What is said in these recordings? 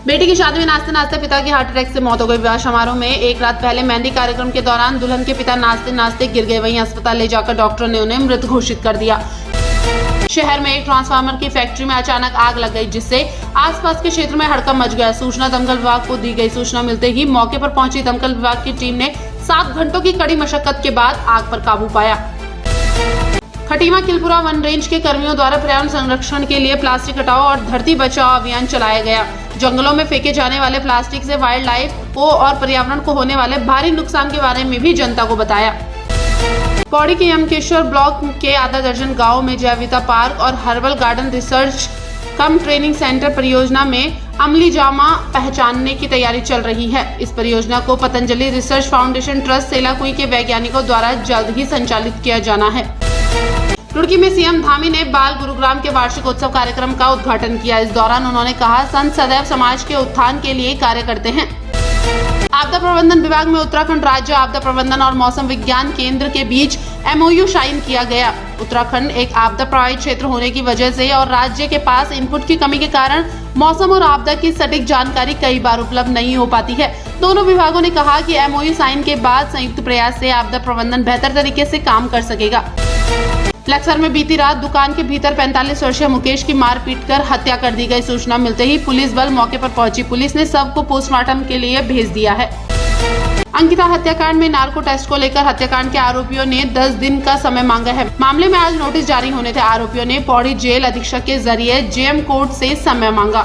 बेटी की शादी में नाचते नाचते पिता की हार्ट अटैक से मौत हो गई। विवाह समारोह में एक रात पहले मेहंदी कार्यक्रम के दौरान दुल्हन के पिता नाचते नाचते गिर गए। वहीं अस्पताल ले जाकर डॉक्टर ने उन्हें मृत घोषित कर दिया। शहर में एक ट्रांसफार्मर की फैक्ट्री में अचानक आग लग गई, जिससे आसपास के क्षेत्र में हड़कंप मच गया। सूचना दमकल विभाग को दी गई। सूचना मिलते ही मौके पर पहुंची दमकल विभाग की टीम ने 7 घंटों की कड़ी मशक्कत के बाद आग पर काबू पाया। खटीमा किलपुरा वन रेंज के कर्मियों द्वारा पर्यावरण संरक्षण के लिए प्लास्टिक हटाओ और धरती बचाओ अभियान चलाया गया। जंगलों में फेंके जाने वाले प्लास्टिक से वाइल्ड लाइफ को और पर्यावरण को होने वाले भारी नुकसान के बारे में भी जनता को बताया। पौड़ी के यमकेश्वर ब्लॉक के आधा दर्जन गाँव में जैविता पार्क और हर्बल गार्डन रिसर्च कम ट्रेनिंग सेंटर परियोजना में अमली जामा पहचानने की तैयारी चल रही है। इस परियोजना को Patanjali research foundation trust Selaqui के वैज्ञानिकों द्वारा जल्द ही संचालित किया जाना है। रुड़की में सीएम धामी ने बाल गुरुग्राम के वार्षिक उत्सव कार्यक्रम का उद्घाटन किया। इस दौरान उन्होंने कहा, संत सदैव समाज के उत्थान के लिए कार्य करते हैं। आपदा प्रबंधन विभाग में उत्तराखंड राज्य आपदा प्रबंधन और मौसम विज्ञान केंद्र के बीच MOU साइन किया गया। उत्तराखंड एक आपदा प्रभावित क्षेत्र होने की वजह से और राज्य के पास इनपुट की कमी के कारण मौसम और आपदा की सटीक जानकारी कई बार उपलब्ध नहीं हो पाती है। दोनों विभागों ने कहा कि MOU साइन के बाद संयुक्त प्रयास से आपदा प्रबंधन बेहतर तरीके से काम कर सकेगा। लक्सर में बीती रात दुकान के भीतर 45 वर्षीय मुकेश की मार पीट कर हत्या कर दी गई। सूचना मिलते ही पुलिस बल मौके पर पहुंची। पुलिस ने शव को पोस्टमार्टम के लिए भेज दिया है। अंकिता हत्याकांड में नार्को टेस्ट को लेकर हत्याकांड के आरोपियों ने 10 दिन का समय मांगा है। मामले में आज नोटिस जारी होने थे। आरोपियों ने पौड़ी जेल अधीक्षक के जरिए JM कोर्ट से समय मांगा।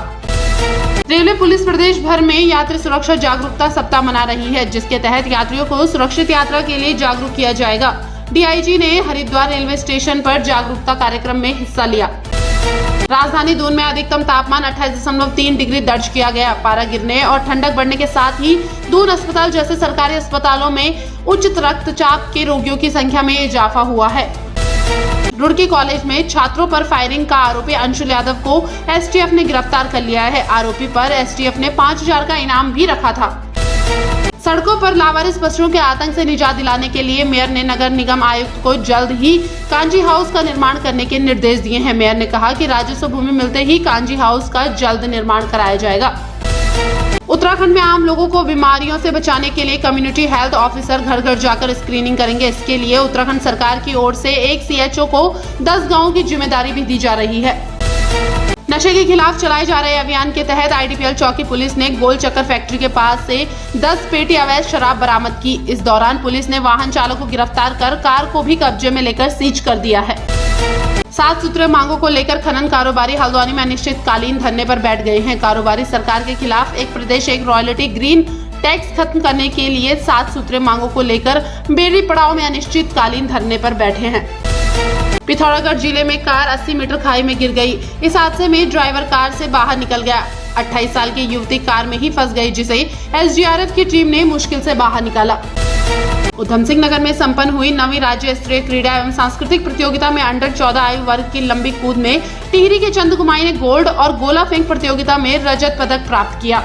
रेलवे पुलिस प्रदेश भर में यात्री सुरक्षा जागरूकता सप्ताह मना रही है, जिसके तहत यात्रियों को सुरक्षित यात्रा के लिए जागरूक किया जाएगा। DIG ने हरिद्वार रेलवे स्टेशन पर जागरूकता कार्यक्रम में हिस्सा लिया। राजधानी दून में अधिकतम तापमान 28.3 डिग्री दर्ज किया गया। पारा गिरने और ठंडक बढ़ने के साथ ही दून अस्पताल जैसे सरकारी अस्पतालों में उच्च रक्तचाप के रोगियों की संख्या में इजाफा हुआ है। रुड़की कॉलेज में छात्रों पर फायरिंग का आरोपी अंशुल यादव को STF ने गिरफ्तार कर लिया है। आरोपी पर STF ने 5000 का इनाम भी रखा था। सड़कों पर लावारिस पशुओं के आतंक से निजात दिलाने के लिए मेयर ने नगर निगम आयुक्त को जल्द ही कांजी हाउस का निर्माण करने के निर्देश दिए हैं। मेयर ने कहा कि राजस्व भूमि मिलते ही कांजी हाउस का जल्द निर्माण कराया जाएगा। उत्तराखंड में आम लोगों को बीमारियों से बचाने के लिए कम्युनिटी हेल्थ ऑफिसर घर घर जाकर स्क्रीनिंग करेंगे। इसके लिए उत्तराखंड सरकार की ओर से एक CHO को 10 गाँवों की जिम्मेदारी भी दी जा रही है। नशे के खिलाफ चलाए जा रहे अभियान के तहत IDPL चौकी पुलिस ने गोल चक्कर फैक्ट्री के पास से 10 पेटी अवैध शराब बरामद की। इस दौरान पुलिस ने वाहन चालक को गिरफ्तार कर कार को भी कब्जे में लेकर सीज कर दिया है। 7 सूत्रीय मांगों को लेकर खनन कारोबारी हल्द्वानी में अनिश्चितकालीन धरने पर बैठ गए हैं। कारोबारी सरकार के खिलाफ एक प्रदेश एक रॉयल्टी ग्रीन टैक्स खत्म करने के लिए 7 सूत्रीय मांगों को लेकर बेड़ी पड़ाव में अनिश्चितकालीन धरने पर बैठे हैं। पिथौरागढ़ जिले में कार 80 मीटर खाई में गिर गई। इस हादसे में ड्राइवर कार से बाहर निकल गया। 28 साल की युवती कार में ही फंस गई, जिसे SDRF की टीम ने मुश्किल से बाहर निकाला। उधम सिंह नगर में संपन्न हुई 9वीं राज्य स्तरीय क्रीड़ा एवं सांस्कृतिक प्रतियोगिता में अंडर 14 आयु वर्ग की लंबी कूद में टिहरी के चंद कुमाई ने गोल्ड और गोला फेंक प्रतियोगिता में रजत पदक प्राप्त किया।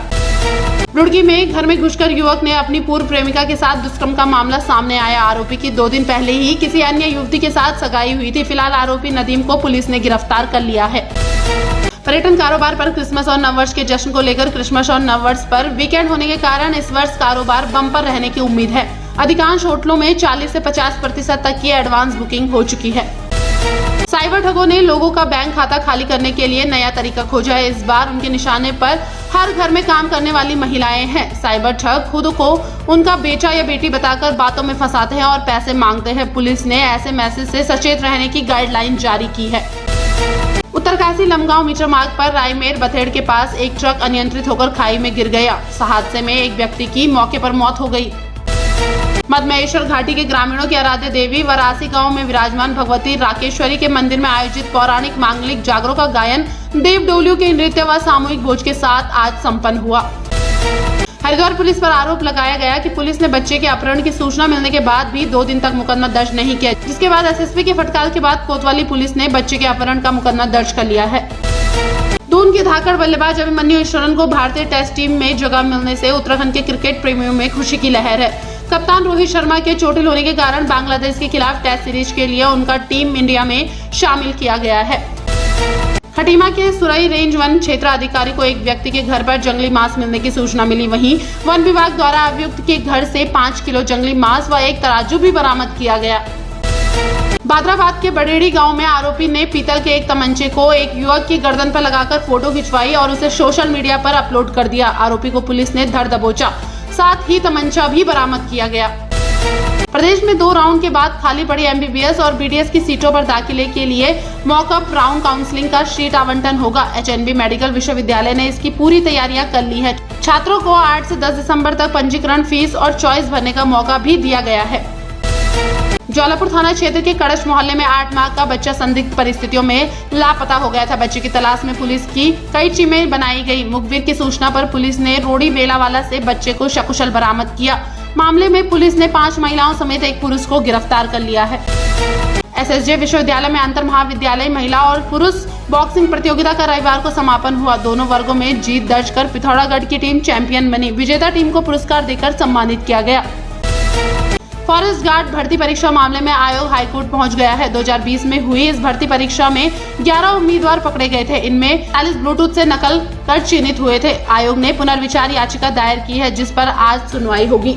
रुड़की में घर में घुसकर युवक ने अपनी पूर्व प्रेमिका के साथ दुष्कर्म का मामला सामने आया। आरोपी की 2 दिन पहले ही किसी अन्य युवती के साथ सगाई हुई थी। फिलहाल आरोपी नदीम को पुलिस ने गिरफ्तार कर लिया है। पर्यटन कारोबार पर क्रिसमस और नववर्ष के जश्न को लेकर क्रिसमस और नववर्ष पर वीकेंड होने के कारण इस वर्ष कारोबार बम्पर रहने की उम्मीद है। अधिकांश होटलों में 40 से 50% तक की एडवांस बुकिंग हो चुकी है। साइबर ठगों ने लोगों का बैंक खाता खाली करने के लिए नया तरीका खोजा है। इस बार उनके निशाने पर हर घर में काम करने वाली महिलाएं हैं। साइबर ठग खुद को उनका बेटा या बेटी बताकर बातों में फंसाते हैं और पैसे मांगते हैं। पुलिस ने ऐसे मैसेज से सचेत रहने की गाइडलाइन जारी की है। उत्तरकाशी लमगांव मीटर मार्ग पर रायमेर बथेड़ के पास एक ट्रक अनियंत्रित होकर खाई में गिर गया। हादसे में एक व्यक्ति की मौके पर मौत हो गई। मधमहेश्वर घाटी के ग्रामीणों की आराध्य देवी वरासी गांव में विराजमान भगवती राकेश्वरी के मंदिर में आयोजित पौराणिक मांगलिक जागरों का गायन देव डोलियों के नृत्य व सामूहिक भोज के साथ आज संपन्न हुआ। हरिद्वार पुलिस पर आरोप लगाया गया कि पुलिस ने बच्चे के अपहरण की सूचना मिलने के बाद भी 2 दिन तक मुकदमा दर्ज नहीं किया, जिसके बाद SSP के फटकार के बाद कोतवाली पुलिस ने बच्चे के अपहरण का मुकदमा दर्ज कर लिया है। दून के धाकड़ बल्लेबाज अभिमन्यु ईश्वरन को भारतीय टेस्ट टीम में जगह मिलने से उत्तराखंड के क्रिकेट प्रेमियों में खुशी की लहर है। कप्तान रोहित शर्मा के चोटिल होने के कारण बांग्लादेश के खिलाफ टेस्ट सीरीज के लिए उनका टीम इंडिया में शामिल किया गया है। खटीमा के सुरई रेंज वन क्षेत्र अधिकारी को एक व्यक्ति के घर पर जंगली मांस मिलने की सूचना मिली। वहीं वन विभाग द्वारा अभियुक्त के घर से 5 किलो जंगली मांस व एक तराजू भी बरामद किया गया। बादराबाद के बडेड़ी गांव में आरोपी ने पीतल के एक तमंचे को एक युवक की गर्दन पर लगाकर फोटो खिंचवाई और उसे सोशल मीडिया पर अपलोड कर दिया। आरोपी को पुलिस ने धर दबोचा, साथ ही तमंचा भी बरामद किया गया। प्रदेश में 2 राउंड के बाद खाली पड़ी MBBS और BDS की सीटों पर दाखिले के लिए मॉकअप राउंड काउंसलिंग का सीट आवंटन होगा। HNB मेडिकल विश्वविद्यालय ने इसकी पूरी तैयारियां कर ली है। छात्रों को 8 से 10 दिसंबर तक पंजीकरण फीस और चॉइस भरने का मौका भी दिया गया है। जौलापुर थाना क्षेत्र के कड़च मोहल्ले में 8 माह का बच्चा संदिग्ध परिस्थितियों में लापता हो गया था। बच्चे की तलाश में पुलिस की कई टीमें बनाई गई। मुखबिर की सूचना पर पुलिस ने रोड़ी बेलावाला से बच्चे को सकुशल बरामद किया। मामले में पुलिस ने 5 महिलाओं समेत एक पुरुष को गिरफ्तार कर लिया है। SSJ विश्वविद्यालय में अंतर महाविद्यालय महिला और पुरुष बॉक्सिंग प्रतियोगिता का रविवार को समापन हुआ। दोनों वर्गों में जीत दर्ज कर पिथौरागढ़ की टीम चैंपियन बनी। विजेता टीम को पुरस्कार देकर सम्मानित किया गया। फॉरेस्ट गार्ड भर्ती परीक्षा मामले में आयोग हाईकोर्ट पहुंच गया है। 2020 में हुई इस भर्ती परीक्षा में 11 उम्मीदवार पकड़े गए थे। इनमें 40 ब्लूटूथ से नकल कर चयनित हुए थे। आयोग ने पुनर्विचार याचिका दायर की है, जिस पर आज सुनवाई होगी।